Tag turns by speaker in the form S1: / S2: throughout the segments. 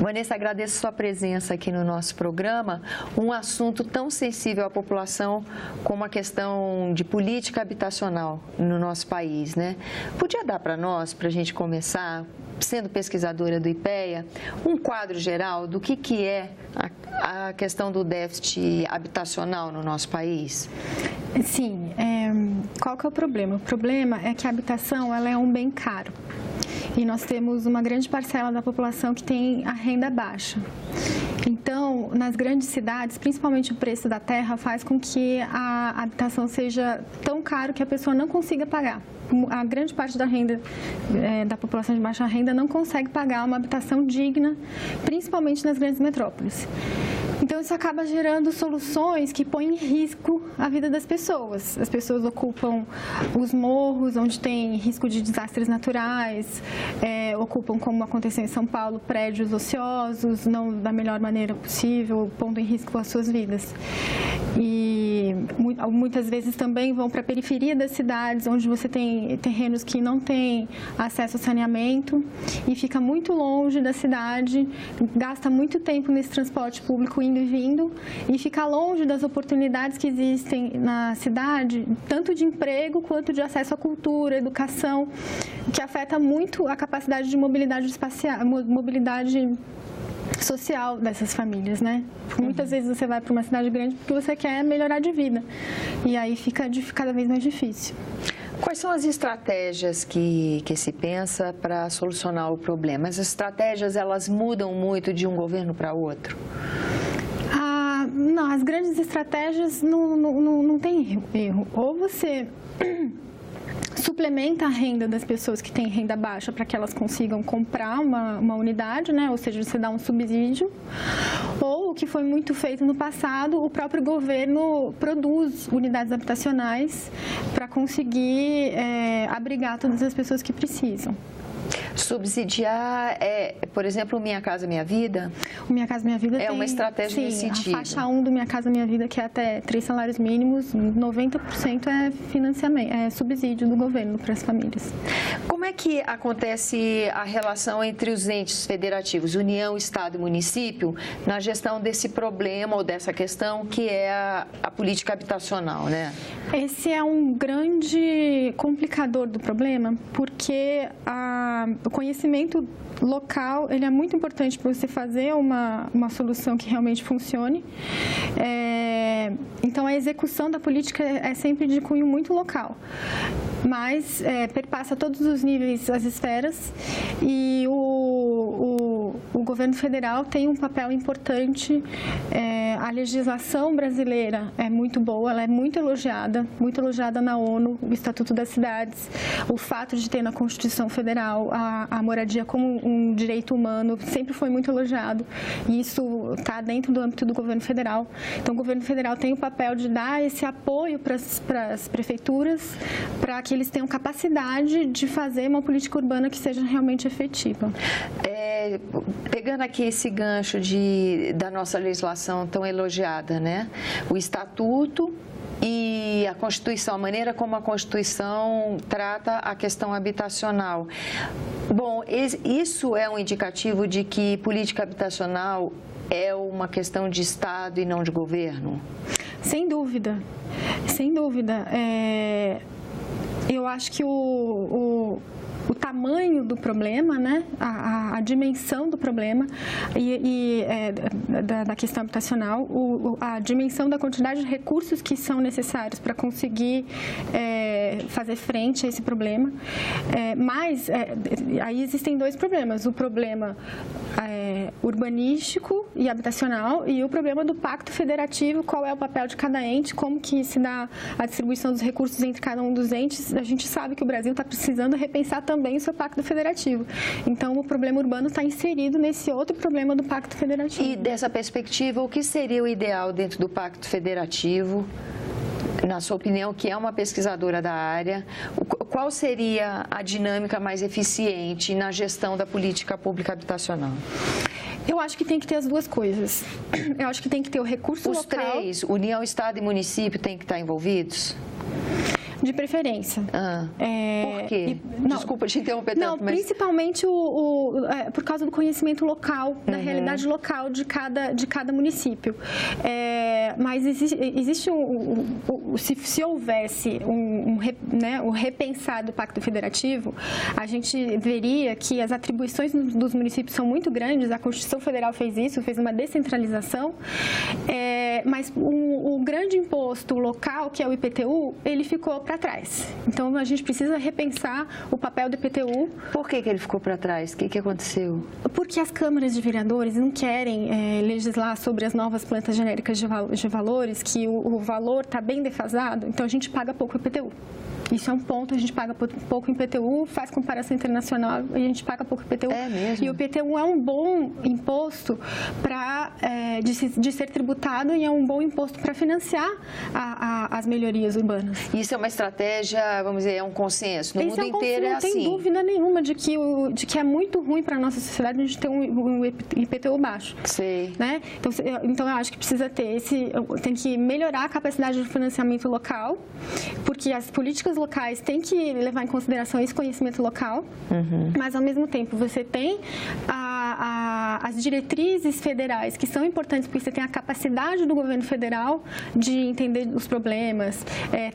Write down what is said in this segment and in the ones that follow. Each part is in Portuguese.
S1: Vanessa, agradeço sua presença aqui no nosso programa. Um assunto tão sensível à população como a questão de política habitacional no nosso país, né? Podia dar para nós, para a gente começar, sendo pesquisadora do IPEA, um quadro geral do que é a questão do déficit habitacional no nosso país?
S2: Sim. Qual que é o problema? O problema é que a habitação ela é um bem caro. E nós temos uma grande parcela da população que tem a renda baixa. Então, nas grandes cidades, principalmente o preço da terra faz com que a habitação seja tão caro que a pessoa não consiga pagar. A grande parte da renda da população de baixa renda não consegue pagar uma habitação digna, principalmente nas grandes metrópoles. Então, isso acaba gerando soluções que põem em risco a vida das pessoas. As pessoas ocupam os morros, onde tem risco de desastres naturais, ocupam, como aconteceu em São Paulo, prédios ociosos, não da melhor maneira possível, pondo em risco as suas vidas. E muitas vezes também vão para a periferia das cidades, onde você tem terrenos que não têm acesso ao saneamento e fica muito longe da cidade, gasta muito tempo nesse transporte público indo e vindo e fica longe das oportunidades que existem na cidade, tanto de emprego quanto de acesso à cultura, educação, que afeta muito a capacidade de mobilidade espacial, mobilidade social dessas famílias, né? Muitas vezes você vai para uma cidade grande porque você quer melhorar de vida e aí fica cada vez mais difícil.
S1: Quais são as estratégias que se pensa para solucionar o problema? As estratégias, elas mudam muito de um governo para outro?
S2: Não, as grandes estratégias não tem erro. Ou você suplementa a renda das pessoas que têm renda baixa para que elas consigam comprar uma unidade, né? Ou seja, você dá um subsídio. Ou, o que foi muito feito no passado, o próprio governo produz unidades habitacionais para conseguir abrigar todas as pessoas que precisam.
S1: Subsidiar por exemplo, o Minha Casa Minha Vida?
S2: O Minha Casa Minha Vida
S1: é uma estratégia nesse sentido.
S2: A faixa 1 do Minha Casa Minha Vida, que é até 3 salários mínimos, 90% é financiamento, é subsídio do governo para as famílias.
S1: Como é que acontece a relação entre os entes federativos, União, Estado e Município, na gestão desse problema ou dessa questão que é a política habitacional, né?
S2: Esse é um grande complicador do problema, porque o conhecimento local ele é muito importante para você fazer uma solução que realmente funcione. Então, a execução da política é sempre de cunho muito local, mas perpassa todos os níveis, as esferas, e o governo federal tem um papel importante. A legislação brasileira é muito boa, ela é muito elogiada na ONU, o Estatuto das Cidades, o fato de ter na Constituição Federal a moradia como um direito humano sempre foi muito elogiado, e isso está dentro do âmbito do governo federal. Então, o governo federal tem o papel de dar esse apoio para as prefeituras, para que eles tenham capacidade de fazer uma política urbana que seja realmente efetiva.
S1: Pegando aqui esse gancho da nossa legislação tão elogiada, né? O Estatuto e a Constituição, a maneira como a Constituição trata a questão habitacional. Bom, isso é um indicativo de que política habitacional é uma questão de Estado e não de governo?
S2: Sem dúvida, sem dúvida. Eu acho que o tamanho do problema, né? A dimensão do problema da questão habitacional, a dimensão da quantidade de recursos que são necessários para conseguir fazer frente a esse problema. Mas aí existem dois problemas: o problema urbanístico e habitacional e o problema do pacto federativo, qual é o papel de cada ente, como que se dá a distribuição dos recursos entre cada um dos entes. A gente sabe que o Brasil está precisando repensar também o seu pacto federativo. Então, o problema urbano está inserido nesse outro problema do pacto federativo.
S1: E dessa perspectiva, o que seria o ideal dentro do pacto federativo? Na sua opinião, que é uma pesquisadora da área, qual seria a dinâmica mais eficiente na gestão da política pública habitacional?
S2: Eu acho que tem que ter as duas coisas. Eu acho que tem que ter o recurso local.
S1: Os três, União, Estado e Município, têm que estar envolvidos?
S2: De preferência.
S1: Por quê? Desculpa te interromper tanto,
S2: mas... principalmente por causa do conhecimento local, da realidade local de cada município. Mas existe se houvesse o repensar do Pacto Federativo, a gente veria que as atribuições dos municípios são muito grandes, a Constituição Federal fez isso, fez uma descentralização, mas o grande imposto local, que é o IPTU, ele ficou para trás. Então, a gente precisa repensar o papel do IPTU.
S1: Por que ele ficou para trás? O que aconteceu?
S2: Porque as câmaras de vereadores não querem legislar sobre as novas plantas genéricas de valores, que o valor está bem defasado, então a gente paga pouco IPTU. Isso é um ponto, a gente paga pouco em IPTU, faz comparação internacional e a gente paga pouco IPTU.
S1: É mesmo?
S2: E o IPTU é um bom imposto de ser tributado e é um bom imposto para financiar as melhorias urbanas.
S1: Isso é uma estratégia, vamos dizer, é um consenso. No mundo inteiro é assim.
S2: Não tem dúvida nenhuma de que é muito ruim para a nossa sociedade a gente ter um IPTU baixo.
S1: Sei.
S2: Né? Então, eu acho que precisa ter tem que melhorar a capacidade de financiamento local, porque as políticas locais têm que levar em consideração esse conhecimento local, mas, ao mesmo tempo, você tem as diretrizes federais, que são importantes, porque você tem a capacidade do governo federal de entender os problemas,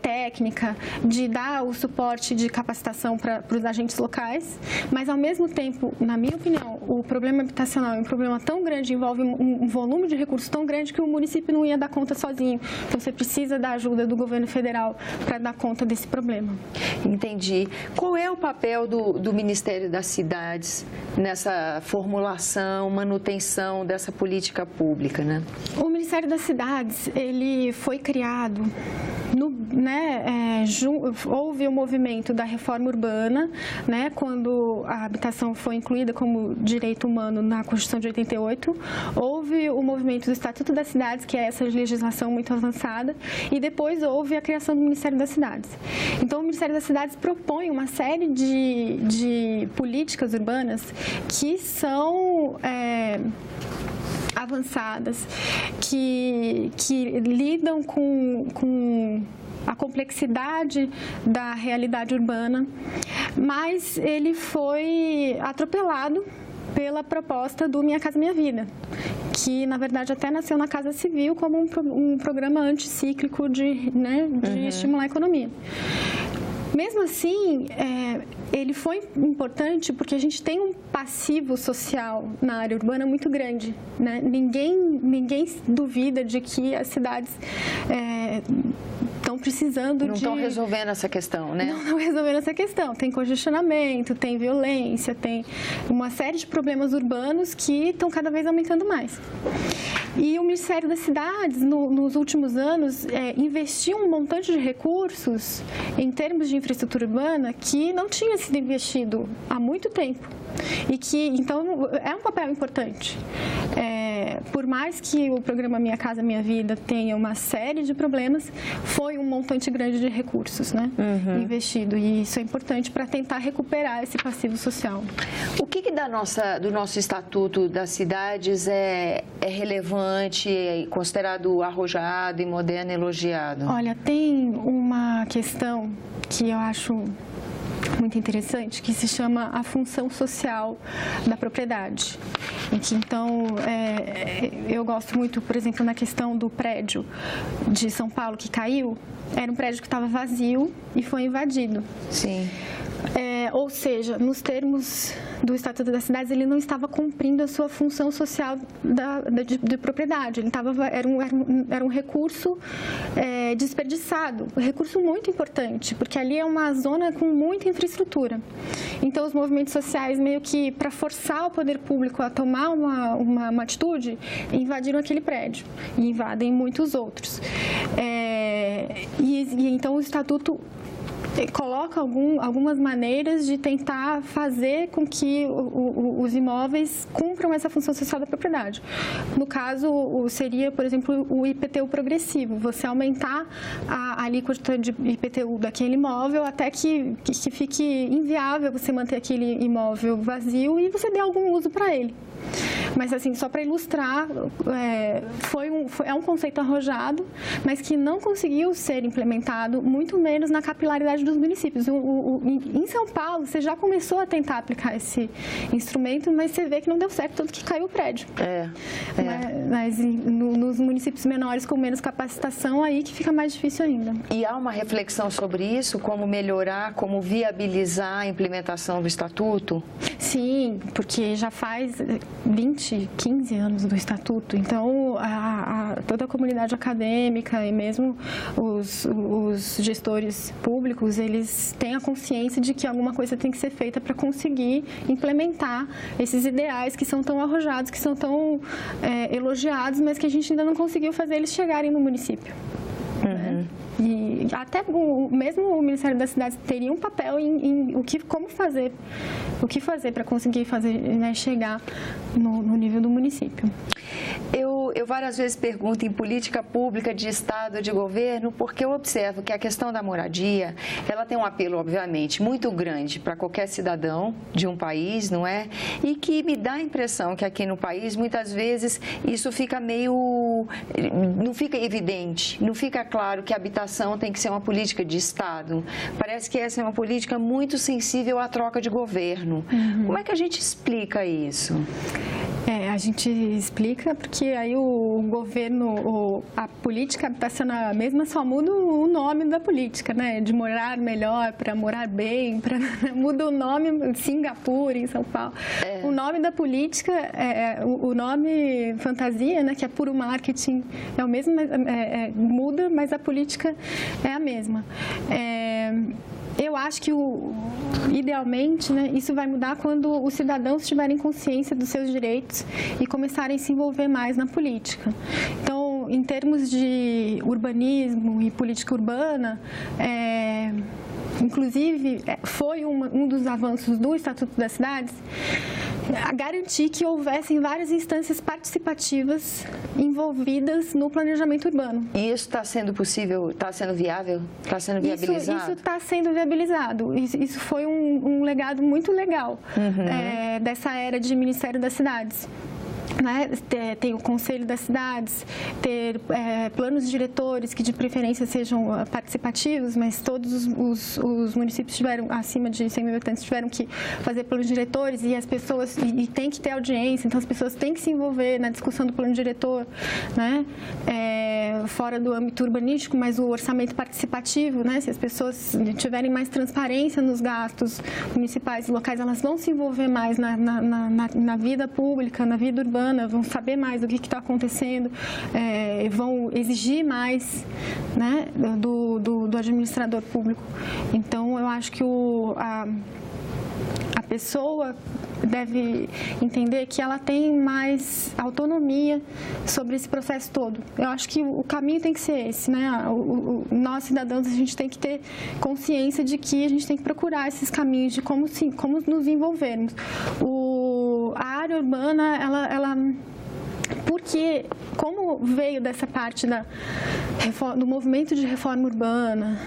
S2: técnica, de dar o suporte de capacitação para os agentes locais, mas, ao mesmo tempo, na minha opinião, o problema habitacional é um problema tão grande, envolve um volume de recursos tão grande que o município não ia dar conta sozinho. Então, você precisa da ajuda do governo federal para dar conta desse problema.
S1: Entendi. Qual é o papel do Ministério das Cidades nessa formulação, manutenção dessa política pública, né?
S2: O Ministério das Cidades, ele foi criado houve o movimento da reforma urbana, né, quando a habitação foi incluída como direito humano na Constituição de 88, houve o movimento do Estatuto das Cidades, que é essa legislação muito avançada, e depois houve a criação do Ministério das Cidades. Então, o Ministério das Cidades propõe uma série de políticas urbanas que são avançadas, que lidam com a complexidade da realidade urbana, mas ele foi atropelado pela proposta do Minha Casa Minha Vida, que, na verdade, até nasceu na Casa Civil como um programa anticíclico de estimular a economia. Mesmo assim, ele foi importante porque a gente tem um passivo social na área urbana muito grande, né? Ninguém duvida de que as cidades estão precisando
S1: Não estão resolvendo essa questão, né?
S2: Não estão resolvendo essa questão. Tem congestionamento, tem violência, tem uma série de problemas urbanos que estão cada vez aumentando mais. E o Ministério das Cidades, nos últimos anos, investiu um montante de recursos em termos de infraestrutura urbana que não tinha sido investido há muito tempo. E que, então, é um papel importante. Por mais que o programa Minha Casa Minha Vida tenha uma série de problemas, foi um montante grande de recursos, né, investido. E isso é importante para tentar recuperar esse passivo social.
S1: O que do nosso Estatuto das Cidades é relevante, é considerado arrojado e moderno e elogiado?
S2: Olha, tem uma questão que eu acho muito interessante, que se chama a função social da propriedade. E que, então, eu gosto muito, por exemplo, na questão do prédio de São Paulo que caiu, era um prédio que estava vazio e foi invadido.
S1: Sim.
S2: Ou seja, nos termos do Estatuto das Cidades, ele não estava cumprindo a sua função social de propriedade. Ele era um recurso desperdiçado, um recurso muito importante, porque ali é uma zona com muita infraestrutura. Então, os movimentos sociais, meio que para forçar o poder público a tomar uma atitude, invadiram aquele prédio e invadem muitos outros. Então, o Estatuto coloca algumas maneiras de tentar fazer com que os imóveis cumpram essa função social da propriedade. No caso, seria, por exemplo, o IPTU progressivo, você aumentar a alíquota de IPTU daquele imóvel até que fique inviável você manter aquele imóvel vazio e você dê algum uso para ele. Mas, assim, só para ilustrar, é um conceito arrojado, mas que não conseguiu ser implementado, muito menos na capilaridade dos municípios. Em São Paulo, você já começou a tentar aplicar esse instrumento, mas você vê que não deu certo, tanto que caiu o prédio. Mas nos municípios menores, com menos capacitação, aí que fica mais difícil ainda.
S1: E há uma reflexão sobre isso? Como melhorar, como viabilizar a implementação do Estatuto?
S2: Sim, porque já faz 15 anos do Estatuto, então toda a comunidade acadêmica e mesmo os gestores públicos, eles têm a consciência de que alguma coisa tem que ser feita para conseguir implementar esses ideais que são tão arrojados, que são tão elogiados, mas que a gente ainda não conseguiu fazer eles chegarem no município. Né? E até mesmo o Ministério das Cidades teria um papel em o que fazer para conseguir chegar no nível do município.
S1: Eu várias vezes pergunto em política pública de Estado, de governo, porque eu observo que a questão da moradia, ela tem um apelo, obviamente, muito grande para qualquer cidadão de um país, não é? E que me dá a impressão que aqui no país, muitas vezes, isso fica não fica evidente, não fica claro que a habitação tem que ser uma política de Estado. Parece que essa é uma política muito sensível à troca de governo. Como é que a gente explica isso?
S2: A gente explica porque aí o governo, a política habitacional mesma só muda o nome da política, né? De morar melhor para morar bem, muda o nome em Singapura, em São Paulo. O nome da política, o nome fantasia, né? Que é puro marketing, é o mesmo, muda, mas a política é a mesma. Eu acho que, idealmente, né, isso vai mudar quando os cidadãos tiverem consciência dos seus direitos e começarem a se envolver mais na política. Então, em termos de urbanismo e política urbana, inclusive, foi um dos avanços do Estatuto das Cidades, a garantir que houvessem várias instâncias participativas envolvidas no planejamento urbano.
S1: E isso está sendo possível, está sendo viável, está sendo viabilizado?
S2: Isso está sendo viabilizado. Isso foi um legado muito legal dessa era de Ministério das Cidades. Né? Tem o Conselho das Cidades, ter planos diretores que de preferência sejam participativos, mas todos os municípios tiveram, acima de 100 mil habitantes, tiveram que fazer planos diretores e as pessoas, e tem que ter audiência, então as pessoas têm que se envolver na discussão do plano diretor, né? Fora do âmbito urbanístico, mas o orçamento participativo, né? Se as pessoas tiverem mais transparência nos gastos municipais e locais, elas vão se envolver mais na vida pública, na vida urbana, vão saber mais do que está acontecendo, vão exigir mais, né, do administrador público. Então, eu acho que a pessoa deve entender que ela tem mais autonomia sobre esse processo todo. Eu acho que o caminho tem que ser esse, né? Nós, cidadãos, a gente tem que ter consciência de que a gente tem que procurar esses caminhos de como nos envolvermos. A área urbana, ela porque, como veio dessa parte do movimento de reforma urbana,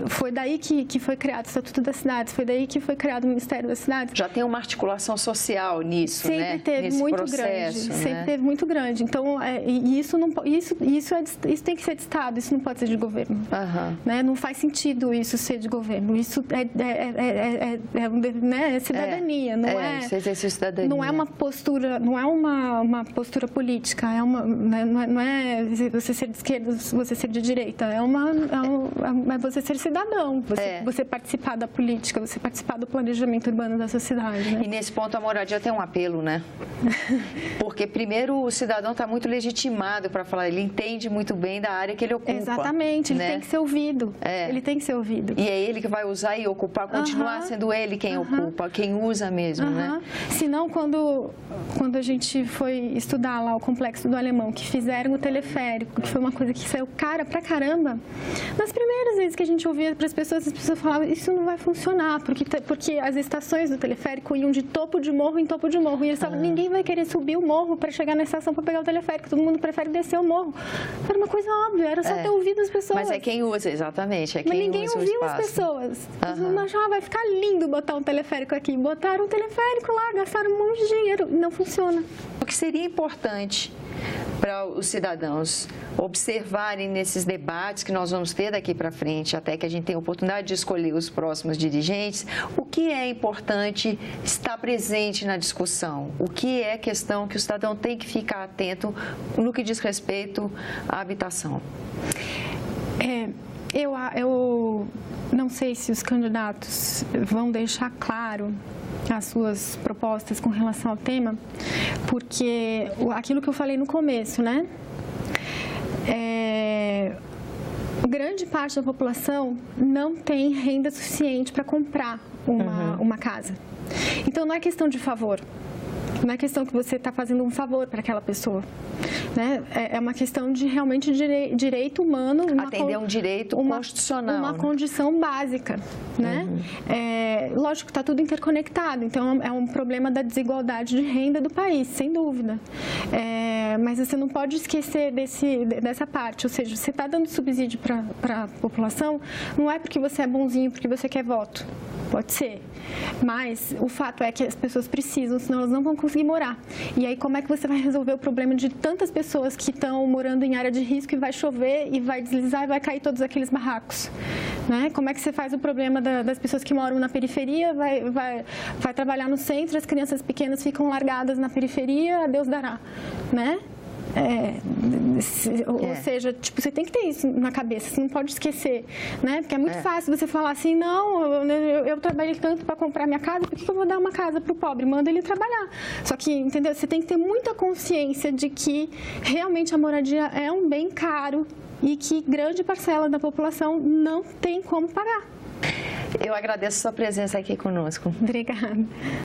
S2: foi daí que foi criado o Estatuto das Cidades, foi daí que foi criado o Ministério das Cidades.
S1: Já tem uma articulação social nisso,
S2: sempre,
S1: né?
S2: Teve
S1: nesse
S2: muito
S1: processo,
S2: grande,
S1: né?
S2: sempre teve muito grande. Então, isso tem que ser de Estado, isso não pode ser de governo. Né? Não faz sentido isso ser de governo. Isso é cidadania, não é?
S1: Exercício de cidadania.
S2: Não é uma postura, não é uma postura política, não é você ser de esquerda, você ser de direita, é você ser cidadão, você participar da política, você participar do planejamento urbano da sociedade. Né?
S1: E nesse ponto a moradia tem um apelo, né? Porque primeiro o cidadão está muito legitimado para falar, ele entende muito bem da área que ele ocupa.
S2: Exatamente,
S1: né?
S2: Ele tem que ser ouvido. Ele tem que ser ouvido.
S1: E é ele que vai usar e ocupar, continuar sendo ele quem ocupa, quem usa mesmo, né?
S2: Senão, quando a gente foi estudar lá lá, o Complexo do Alemão, que fizeram o teleférico, que foi uma coisa que saiu cara pra caramba, nas primeiras vezes que a gente ouvia para as pessoas falavam, isso não vai funcionar, porque as estações do teleférico iam de topo de morro em topo de morro, e eles falavam, ninguém vai querer subir o morro para chegar na estação para pegar o teleférico, todo mundo prefere descer o morro. Era uma coisa óbvia, era só ter ouvido as pessoas.
S1: Mas é quem usa, exatamente, é quem usa.
S2: Mas ninguém ouviu as pessoas. Eles não achavam, vai ficar lindo botar um teleférico aqui. Botaram um teleférico lá, gastaram um monte de dinheiro, não funciona.
S1: O que seria importante para os cidadãos observarem nesses debates que nós vamos ter daqui para frente, até que a gente tenha a oportunidade de escolher os próximos dirigentes, o que é importante estar presente na discussão? O que é questão que o cidadão tem que ficar atento no que diz respeito à habitação?
S2: Eu não sei se os candidatos vão deixar claro as suas propostas com relação ao tema, porque aquilo que eu falei no começo, né? Grande parte da população não tem renda suficiente para comprar uma casa. Então, não é questão de favor. Não é questão que você está fazendo um favor para aquela pessoa. Né? É uma questão de realmente direito humano.
S1: Atender a um direito constitucional.
S2: Uma condição básica. Né? Lógico que está tudo interconectado, então é um problema da desigualdade de renda do país, sem dúvida. Mas você não pode esquecer dessa parte, ou seja, você está dando subsídio para a população, não é porque você é bonzinho, porque você quer voto. Pode ser, mas o fato é que as pessoas precisam, senão elas não vão conseguir morar. E aí, como é que você vai resolver o problema de tantas pessoas que estão morando em área de risco e vai chover e vai deslizar e vai cair todos aqueles barracos? Né? Como é que você faz o problema das pessoas que moram na periferia, vai trabalhar no centro, as crianças pequenas ficam largadas na periferia, a Deus dará, né? Ou seja, tipo, você tem que ter isso na cabeça, você não pode esquecer, né? Porque é muito fácil você falar assim, não, eu trabalhei tanto para comprar minha casa, por que eu vou dar uma casa para o pobre? Manda ele trabalhar. Só que, entendeu? Você tem que ter muita consciência de que realmente a moradia é um bem caro e que grande parcela da população não tem como pagar.
S1: Eu agradeço a sua presença aqui conosco.
S2: Obrigada.